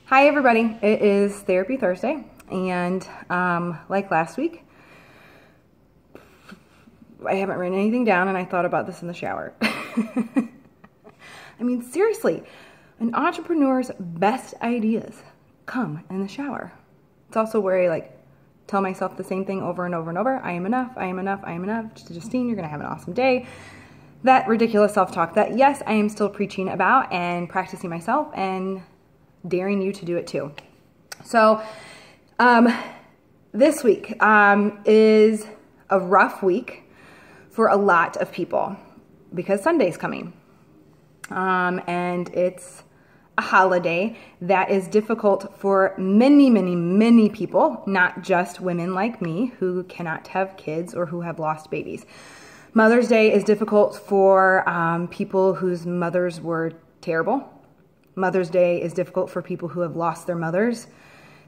Hi everybody, it is Therapy Thursday, and like last week, I haven't written anything down and I thought about this in the shower. I mean, seriously, an entrepreneur's best ideas come in the shower. It's also where I tell myself the same thing over and over and over. I am enough, I am enough, I am enough. Justine, you're gonna have an awesome day. That ridiculous self-talk that, yes, I am still preaching about and practicing myself and daring you to do it too. So this week is a rough week for a lot of people because Sunday's coming. And it's a holiday that is difficult for many, many, many people, not just women like me who cannot have kids or who have lost babies. Mother's Day is difficult for people whose mothers were terrible. Mother's Day is difficult for people who have lost their mothers.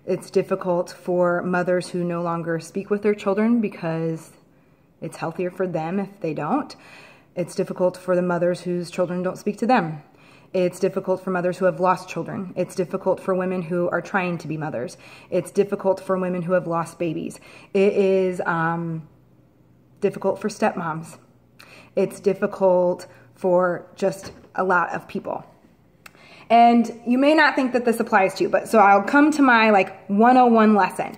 It's difficult for mothers who no longer speak with their children because it's healthier for them if they don't. It's difficult for the mothers whose children don't speak to them. It's difficult for mothers who have lost children. It's difficult for women who are trying to be mothers. It's difficult for women who have lost babies. It is difficult for stepmoms. It's difficult for just a lot of people. And you may not think that this applies to you, but so I'll come to my 101 lesson.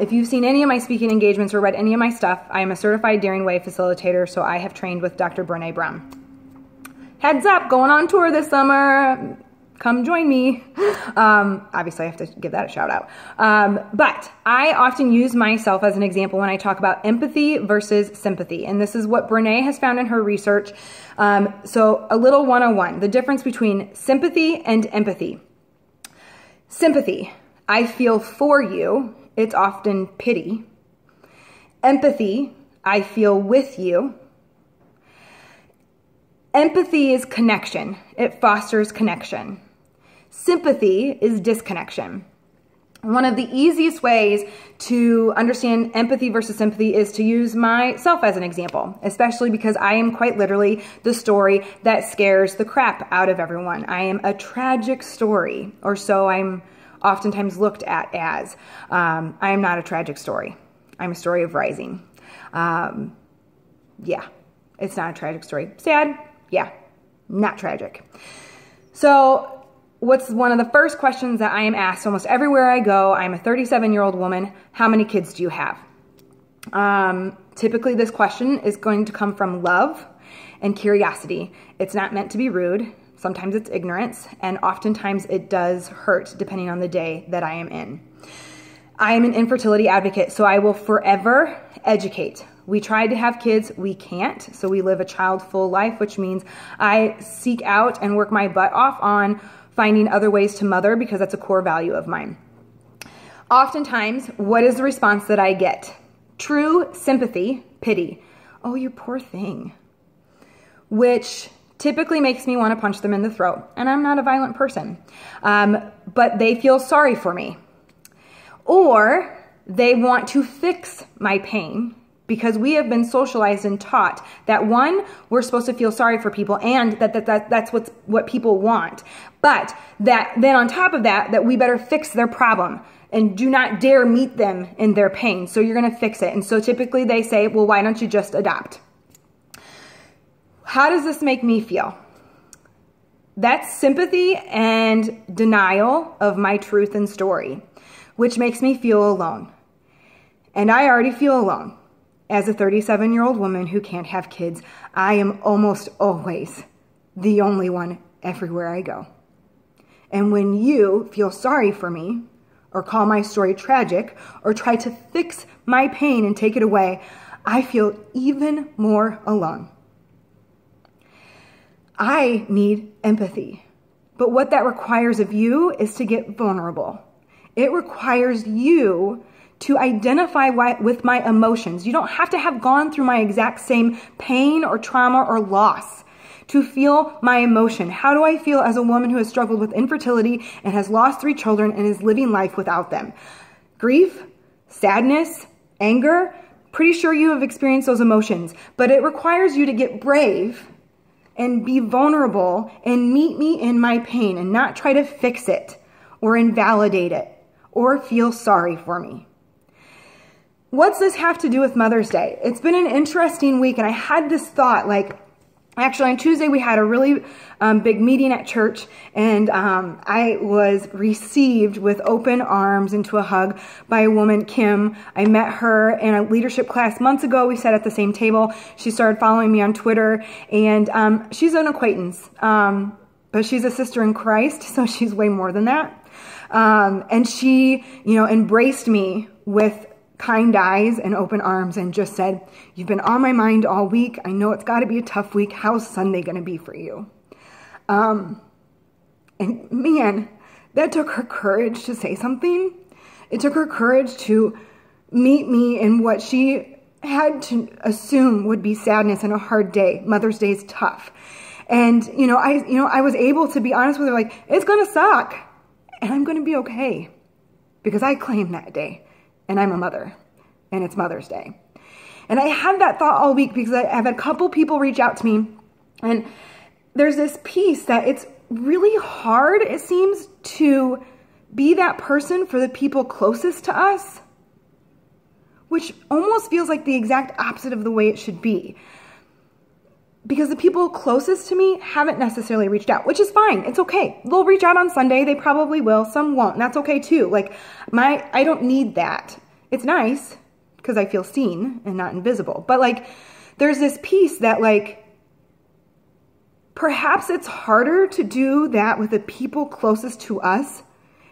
If you've seen any of my speaking engagements or read any of my stuff, I am a certified Daring Way facilitator, so I have trained with Dr. Brene Brown. Heads up, going on tour this summer. Come join me. Obviously, I have to give that a shout out. But I often use myself as an example when I talk about empathy versus sympathy. And this is what Brene has found in her research. So a little 101, the difference between sympathy and empathy. Sympathy, I feel for you. It's often pity. Empathy, I feel with you. Empathy is connection. It fosters connection. Sympathy is disconnection. One of the easiest ways to understand empathy versus sympathy is to use myself as an example, especially because I am quite literally the story that scares the crap out of everyone. I am a tragic story, or so I'm oftentimes looked at as. I am not a tragic story. I'm a story of rising. Yeah, it's not a tragic story. Sad? Yeah, not tragic. So what's one of the first questions that I am asked almost everywhere I go? I'm a 37-year-old woman. How many kids do you have? Typically, this question is going to come from love and curiosity. It's not meant to be rude. Sometimes it's ignorance, and oftentimes it does hurt depending on the day that I am in. I am an infertility advocate, so I will forever educate. We tried to have kids, we can't, so we live a child-full life, which means I seek out and work my butt off on finding other ways to mother because that's a core value of mine. Oftentimes, what is the response that I get? True sympathy, pity. Oh, you poor thing. Which typically makes me want to punch them in the throat, and I'm not a violent person. But they feel sorry for me. Or they want to fix my pain because we have been socialized and taught that, one, we're supposed to feel sorry for people and that's what people want. But that then on top of that, that we better fix their problem and do not dare meet them in their pain. So you're going to fix it. And so typically they say, well, why don't you just adopt? How does this make me feel? That's sympathy and denial of my truth and story, which makes me feel alone. And I already feel alone. As a 37-year-old woman who can't have kids, I am almost always the only one everywhere I go. And when you feel sorry for me, or call my story tragic, or try to fix my pain and take it away, I feel even more alone. I need empathy. But what that requires of you is to get vulnerable. It requires you to identify with my emotions. You don't have to have gone through my exact same pain or trauma or loss to feel my emotion. How do I feel as a woman who has struggled with infertility and has lost 3 children and is living life without them? Grief, sadness, anger. Pretty sure you have experienced those emotions, but it requires you to get brave and be vulnerable and meet me in my pain and not try to fix it or invalidate it or feel sorry for me. What's this have to do with Mother's Day? It's been an interesting week, and I had this thought, like, actually on Tuesday we had a really big meeting at church, and I was received with open arms into a hug by a woman, Kim. I met her in a leadership class months ago. We sat at the same table. She started following me on Twitter, and she's an acquaintance, but she's a sister in Christ, so she's way more than that. And she, embraced me with kind eyes and open arms and just said, "You've been on my mind all week. I know it's got to be a tough week. How's Sunday going to be for you?" And man, that took her courage to say something. It took her courage to meet me in what she had to assume would be sadness and a hard day. Mother's Day is tough. And, I was able to be honest with her, like, it's going to suck and I'm going to be okay because I claim that day. And I'm a mother, and it's Mother's Day. And I had that thought all week because I've had a couple people reach out to me, and there's this piece that it's really hard, it seems, to be that person for the people closest to us, which almost feels like the exact opposite of the way it should be. Because the people closest to me haven't necessarily reached out, which is fine. It's okay. They'll reach out on Sunday. They probably will. Some won't. And that's okay too. Like, I don't need that. It's nice because I feel seen and not invisible. But like, there's this piece that like, perhaps it's harder to do that with the people closest to us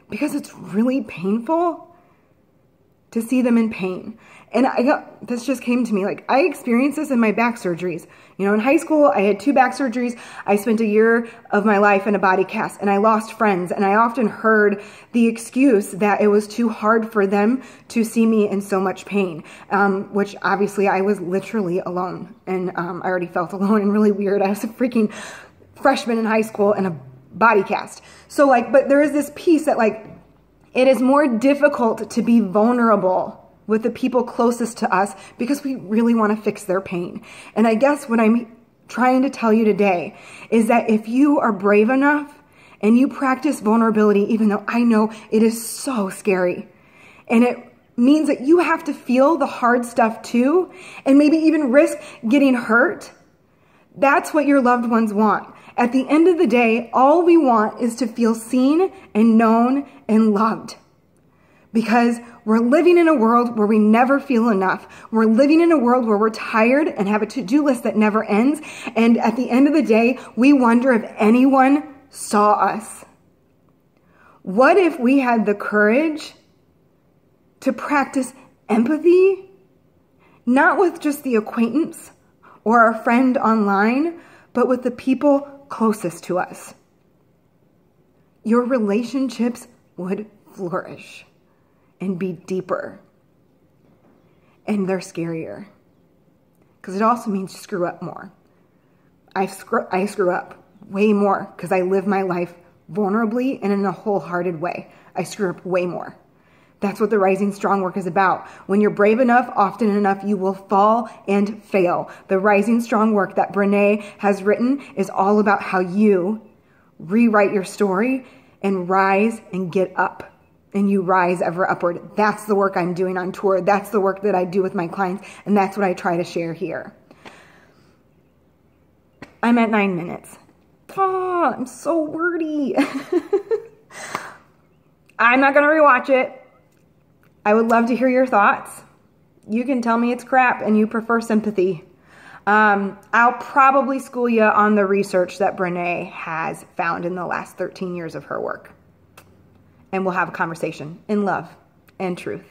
because it's really painful to see them in pain. And this just came to me, like, I experienced this in my back surgeries. In high school, I had 2 back surgeries. I spent a year of my life in a body cast, and I lost friends. And I often heard the excuse that it was too hard for them to see me in so much pain, which obviously I was literally alone. And I already felt alone and really weird. I was a freaking freshman in high school in a body cast. So like, but there is this piece that like, it is more difficult to be vulnerable with the people closest to us because we really want to fix their pain. And I guess what I'm trying to tell you today is that if you are brave enough and you practice vulnerability, even though I know it is so scary, and it means that you have to feel the hard stuff too, and maybe even risk getting hurt, that's what your loved ones want. At the end of the day, all we want is to feel seen and known and loved. Because we're living in a world where we never feel enough. We're living in a world where we're tired and have a to-do list that never ends. And at the end of the day, we wonder if anyone saw us. What if we had the courage to practice empathy, not with just the acquaintance or our friend online, but with the people closest to us? Your relationships would flourish and be deeper. And they're scarier. Because it also means you screw up more. I screw up way more because I live my life vulnerably and in a wholehearted way. I screw up way more. That's what the Rising Strong work is about. When you're brave enough, often enough, you will fall and fail. The Rising Strong work that Brene has written is all about how you rewrite your story and rise and get up. And you rise ever upward. That's the work I'm doing on tour. That's the work that I do with my clients. And that's what I try to share here. I'm at 9 minutes. Oh, I'm so wordy. I'm not going to rewatch it. I would love to hear your thoughts. You can tell me it's crap and you prefer sympathy. I'll probably school you on the research that Brene has found in the last 13 years of her work. And we'll have a conversation in love and truth.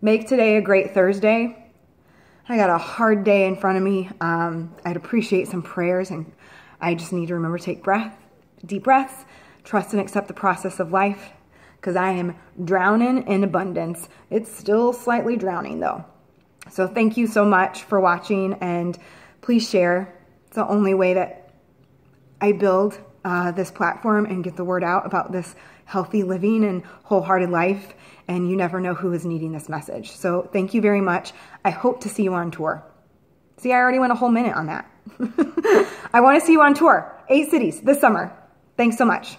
Make today a great Thursday. I got a hard day in front of me. I'd appreciate some prayers, and I just need to remember to take deep breaths, trust and accept the process of life, because I am drowning in abundance. It's still slightly drowning though. So thank you so much for watching, and please share. It's the only way that I build this platform and get the word out about this healthy living and wholehearted life, and you never know who is needing this message. So thank you very much. I hope to see you on tour. See, I already went a whole minute on that. I want to see you on tour. 8 cities this summer. Thanks so much.